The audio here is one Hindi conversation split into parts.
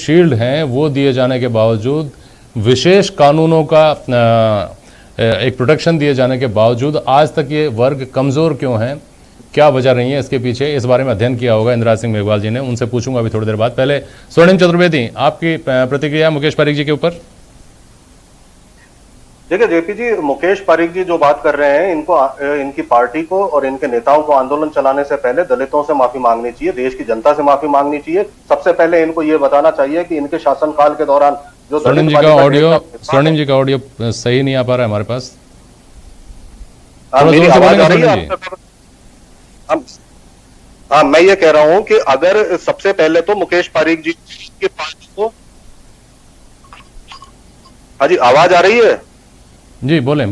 शील्ड हैं वो दिए जाने के बावजूद, विशेष कानूनों का एक प्रोटेक्शन दिए जाने के बावजूद आज तक ये वर्ग कमज़ोर क्यों हैं, क्या वजह रही है इसके पीछे, इस बारे में अध्ययन किया होगा इंदिराज सिंह मेघवाल जी ने, उनसे पूछूंगा अभी थोड़ी देर बाद। पहले स्वर्णिम चतुर्वेदी, आपकी प्रतिक्रिया मुकेश पारीक जी के ऊपर। देखिए जेपी जी, मुकेश पारीक जी जो बात कर रहे हैं, इनको इनकी पार्टी को और इनके नेताओं को आंदोलन चलाने से पहले दलितों से माफी मांगनी चाहिए, देश की जनता से माफी मांगनी चाहिए। सबसे पहले इनको ये बताना चाहिए कि इनके शासनकाल के दौरान जो स्वर्णिम जी का ऑडियो सही नहीं आ पा रहा है हमारे पास। मेरी आवाज आ रही है? हाँ, मैं ये कह रहा हूं कि अगर सबसे पहले तो मुकेश पारीक जी की पार्टी को, हाँ जी आवाज आ रही है? जी बोलें।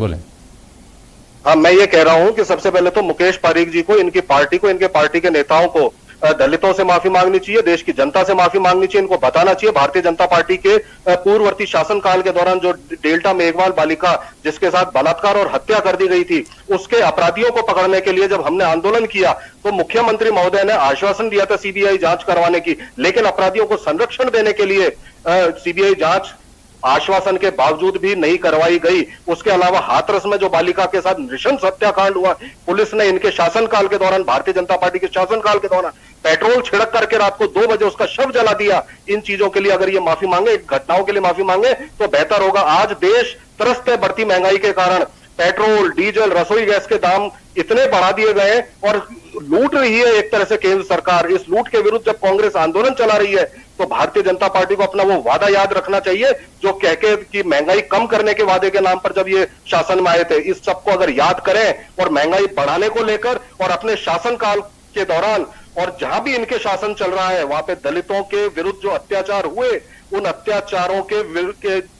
हाँ, मैं ये कह रहा हूं कि सबसे पहले तो मुकेश पारीक जी को, इनकी पार्टी को, इनके पार्टी के नेताओं को दलितों से माफी मांगनी चाहिए, देश की जनता से माफी मांगनी चाहिए। इनको बताना चाहिए भारतीय जनता पार्टी के पूर्ववर्ती शासनकाल के दौरान जो डेल्टा मेघवाल बालिका जिसके साथ बलात्कार और हत्या कर दी गई थी, उसके अपराधियों को पकड़ने के लिए जब हमने आंदोलन किया तो मुख्यमंत्री महोदय ने आश्वासन दिया था सीबीआई जांच करवाने की, लेकिन अपराधियों को संरक्षण देने के लिए सीबीआई जांच आश्वासन के बावजूद भी नहीं करवाई गई। उसके अलावा हाथरस में जो बालिका के साथ नृशंस हत्याकांड हुआ, पुलिस ने इनके शासनकाल के दौरान, भारतीय जनता पार्टी के शासनकाल के दौरान पेट्रोल छिड़क करके रात को 2 बजे उसका शव जला दिया। इन चीजों के लिए अगर ये माफी मांगे, घटनाओं के लिए माफी मांगे तो बेहतर होगा। आज देश त्रस्त बढ़ती महंगाई के कारण पेट्रोल, डीजल, रसोई गैस के दाम इतने बढ़ा दिए गए और लूट रही है एक तरह से केंद्र सरकार। इस लूट के विरुद्ध जब कांग्रेस आंदोलन चला रही है तो भारतीय जनता पार्टी को अपना वो वादा याद रखना चाहिए जो कह के कि महंगाई कम करने के वादे के नाम पर जब ये शासन में आए थे। इस सबको अगर याद करें और महंगाई बढ़ाने को लेकर और अपने शासनकाल के दौरान और जहां भी इनके शासन चल रहा है वहां पे दलितों के विरुद्ध जो अत्याचार हुए, उन अत्याचारों के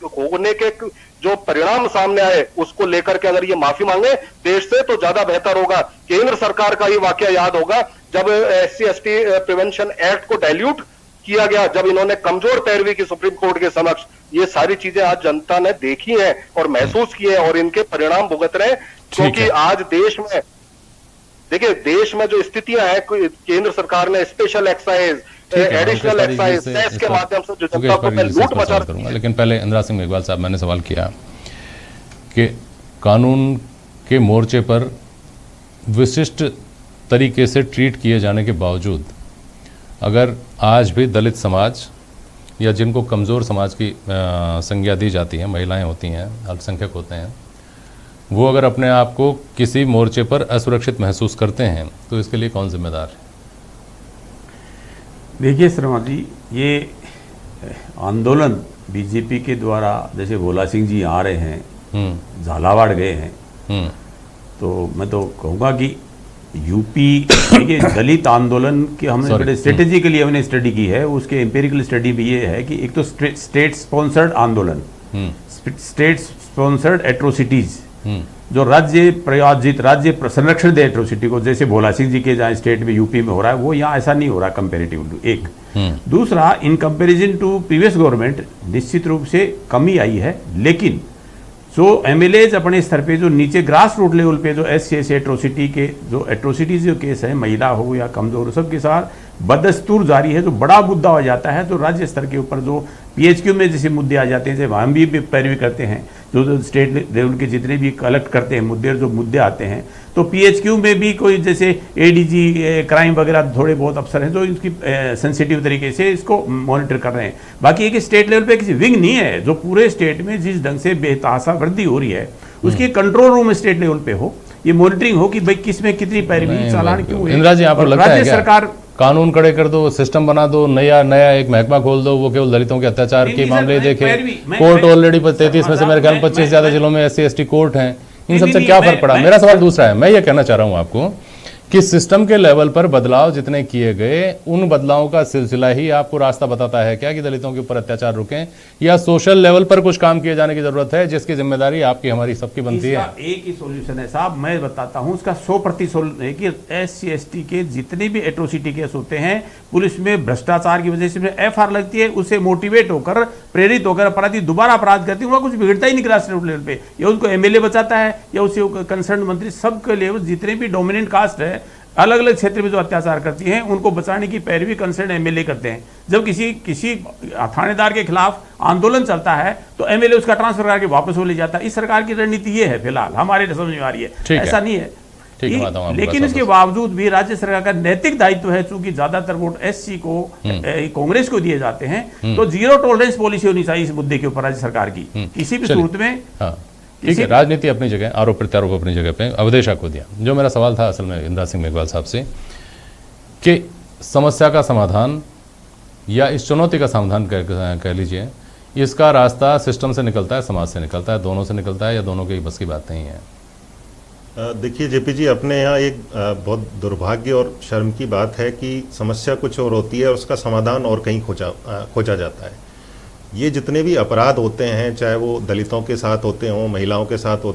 होने के जो परिणाम सामने आए उसको लेकर के अगर ये माफी मांगे देश से तो ज्यादा बेहतर होगा। केंद्र सरकार का ये वाकया याद होगा जब SC/ST प्रिवेंशन एक्ट को डाइल्यूट किया गया, जब इन्होंने कमजोर पैरवी की सुप्रीम कोर्ट के समक्ष। ये सारी चीजें आज जनता ने देखी हैं और महसूस की है और इनके परिणाम भुगत रहे हैं, क्योंकि आज देश में देखिए, देश में जो स्थितियां हैं, केंद्र सरकार ने special excise, additional excise, cess के माध्यम से जो जनता को लूट मचा करूंगा। लेकिन पहले इंदिरा सिंह मेघवाल साहब, मैंने सवाल किया कि कानून के मोर्चे पर विशिष्ट तरीके से ट्रीट किए जाने के बावजूद अगर आज भी दलित समाज या जिनको कमज़ोर समाज की संज्ञा दी जाती है, महिलाएं होती हैं, अल्पसंख्यक होते हैं, वो अगर अपने आप को किसी मोर्चे पर असुरक्षित महसूस करते हैं तो इसके लिए कौन जिम्मेदार है? देखिए शर्मा जी, ये आंदोलन बीजेपी के द्वारा, जैसे भोला सिंह जी आ रहे हैं, झालावाड़ गए हैं, तो मैं तो कहूँगा कि यूपी देखिए दलित आंदोलन के हमने बड़े स्ट्रेटेजिकली हमने स्टडी की है। उसके एम्पेरिकल स्टडी भी ये है कि एक तो स्टेट स्पॉन्सर्ड आंदोलन, स्टेट स्पॉन्सर्ड एट्रोसिटीज, जो राज्य प्रायोजित, राज्य संरक्षण दे एट्रोसिटी को, जैसे भोला सिंह जी के जहाँ स्टेट में यूपी में हो रहा है, वो यहाँ ऐसा नहीं हो रहा कंपेरेटिवली। एक दूसरा, in comparison to previous government निश्चित रूप से कमी आई है, लेकिन जो एमएलएज अपने स्तर पे जो नीचे ग्रास रूट लेवल पे जो SC/ST एट्रोसिटी के जो एट्रोसिटीज जो केस है, महिला हो या कमजोर हो, सबके साथ बदस्तूर जारी है। जो बड़ा मुद्दा हो जाता है तो राज्य स्तर के ऊपर जो PHQ में जैसे मुद्दे आ जाते हैं, जैसे हम भी पैरवी करते हैं, जो स्टेट लेवल के जितने भी कलेक्ट करते हैं मुद्दे, जो मुद्दे आते हैं, तो PHQ में भी कोई जैसे ADG क्राइम वगैरह थोड़े बहुत अफसर हैं जो इसकी सेंसिटिव तरीके से इसको मॉनिटर कर रहे हैं। बाकी एक स्टेट लेवल पे किसी विंग नहीं है जो पूरे स्टेट में जिस ढंग से बेतहाशा वृद्धि हो रही है उसकी कंट्रोल रूम स्टेट लेवल पे हो, ये मॉनिटरिंग हो कि भाई किसमें कितनी पैरवी, चालान क्यों है। इंदिरा जी, आपको लगता है क्या सरकार कानून कड़े कर दो, सिस्टम बना दो, नया एक महकमा खोल दो, वो केवल दलितों के अत्याचार के मामले देखे? कोर्ट ऑलरेडी 33 में से मेरे ख्याल में 25 ज्यादा जिलों में SC/ST कोर्ट हैं। इन सबसे क्या फर्क पड़ा? मेरा सवाल दूसरा है, मैं ये कहना चाह रहा हूं आपको कि सिस्टम के लेवल पर बदलाव जितने किए गए, उन बदलावों का सिलसिला ही आपको रास्ता बताता है क्या कि दलितों के ऊपर अत्याचार रुकें, या सोशल लेवल पर कुछ काम किए जाने की जरूरत है जिसकी जिम्मेदारी आपकी हमारी सबकी बनती है? एक ही सॉल्यूशन है साहब, मैं बताता हूं उसका 100% सॉल्यूशन है कि SC/ST के जितने भी एट्रोसिटी केस होते हैं, पुलिस में भ्रष्टाचार की वजह से FR लगती है, उससे मोटिवेट होकर, प्रेरित होकर अपराधी दोबारा अपराध करते हैं, उनका कुछ बिगड़ता ही नहीं ग्रासरूट लेवल पे, या उनको MLA बचाता है या उससे कंसर्न मंत्री, सबके लेवल जितने भी डोमिनेंट कास्ट है अलग अलग क्षेत्र में जो अत्याचार करती हैं उनको बचाने की पैरवी कंसर्न एमएलए करते हैं। जब किसी थानेदार के खिलाफ आंदोलन चलता है तो एमएलए उसका ट्रांसफर करके वापस हो ले जाता है। इस सरकार की रणनीति ये है फिलहाल, हमारे समझ में आ रही है, ऐसा नहीं है। लेकिन इसके बावजूद भी राज्य सरकार का नैतिक दायित्व है, चूंकि ज्यादातर वोट एससी को कांग्रेस को दिए जाते हैं, तो जीरो टॉलरेंस पॉलिसी होनी चाहिए इस मुद्दे के ऊपर राज्य सरकार की किसी भी सूरत में। ठीक है, राजनीति अपनी जगह, आरोप प्रत्यारोप अपनी जगह पे। अवधेश को दिया जो मेरा सवाल था असल में इंदिरा सिंह मेघवाल साहब से कि समस्या का समाधान या इस चुनौती का समाधान कह लीजिए, इसका रास्ता सिस्टम से निकलता है, समाज से निकलता है, दोनों से निकलता है, या दोनों की बस की बात नहीं है? देखिए जेपी जी, अपने यहाँ एक बहुत दुर्भाग्य और शर्म की बात है कि समस्या कुछ और होती है और उसका समाधान और कहीं खोजा जाता है। ये जितने भी अपराध होते हैं, चाहे वो दलितों के साथ होते हों, महिलाओं के साथ होते